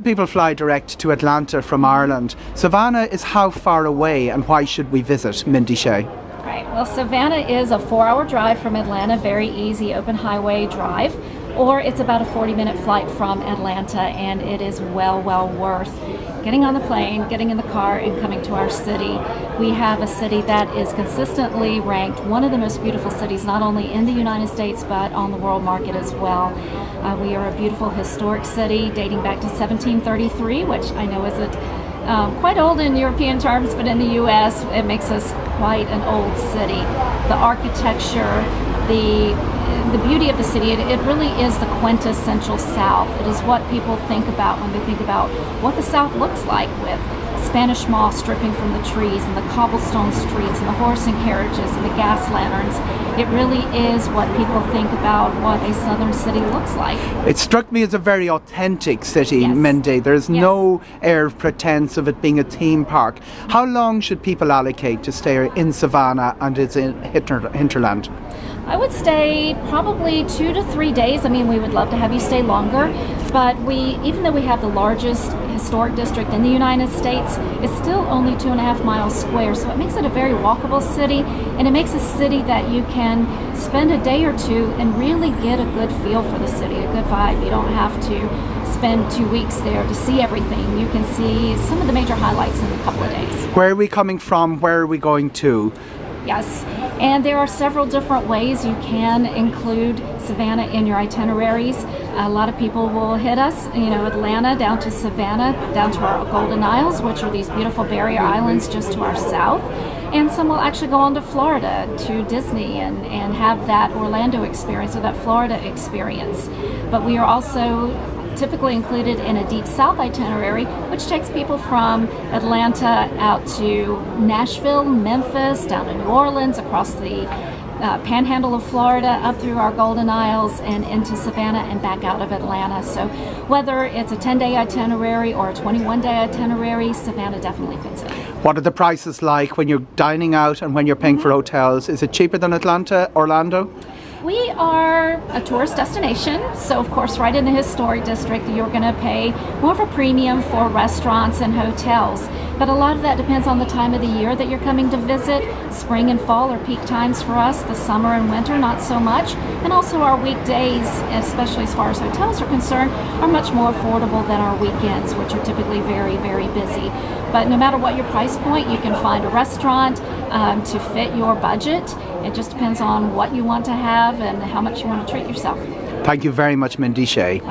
people fly direct to Atlanta from Ireland. Savannah is how far away, and why should we visit, Mindy Shea? Right. Well, Savannah is a 4-hour drive from Atlanta, very easy open highway drive, or it's about a 40-minute flight from Atlanta, and it is well worth getting on the plane, getting in the car, and coming to our city. We have a city that is consistently ranked one of the most beautiful cities, not only in the United States, but on the world market as well. We are a beautiful historic city dating back to 1733, which I know isn't quite old in European terms, but in the U.S. it makes us quite an old city. The architecture, the beauty of the city, it really is the quintessential South. It is what people think about when they think about what the South looks like, with Spanish moss dripping from the trees and the cobblestone streets and the horse and carriages and the gas lanterns. It really is what people think about what a southern city looks like. It struck me as a very authentic city, Yes. Mindy. There's Yes. no air of pretense of it being a theme park. How long should people allocate to stay in Savannah and its hinterland? I would stay probably 2 to 3 days. I mean, we would love to have you stay longer, but even though we have the largest historic district in the United States, it's still only 2.5 miles square, so it makes it a very walkable city, and it makes a city that you can spend a day or two and really get a good feel for the city, a good vibe. You don't have to spend 2 weeks there to see everything. You can see some of the major highlights in a couple of days. Where are we coming from? Where are we going to? Yes, and there are several different ways you can include Savannah in your itineraries. A lot of people will hit us, Atlanta down to Savannah, down to our Golden Isles, which are these beautiful barrier islands just to our south. And some will actually go on to Florida, to Disney, and have that Orlando experience or that Florida experience. But we are also typically included in a deep south itinerary, which takes people from Atlanta out to Nashville, Memphis, down to New Orleans, across the panhandle of Florida, up through our Golden Isles and into Savannah and back out of Atlanta. So whether it's a 10-day itinerary or a 21-day itinerary, Savannah definitely fits in. What are the prices like when you're dining out and when you're paying for hotels? Is it cheaper than Atlanta, Orlando? We are a tourist destination, so of course right in the historic district you're going to pay more of a premium for restaurants and hotels. But a lot of that depends on the time of the year that you're coming to visit. Spring and fall are peak times for us, the summer and winter not so much. And also our weekdays, especially as far as hotels are concerned, are much more affordable than our weekends, which are typically very busy. But no matter what your price point, you can find a restaurant to fit your budget. It just depends on what you want to have and how much you want to treat yourself. Thank you very much, Mindy Shea.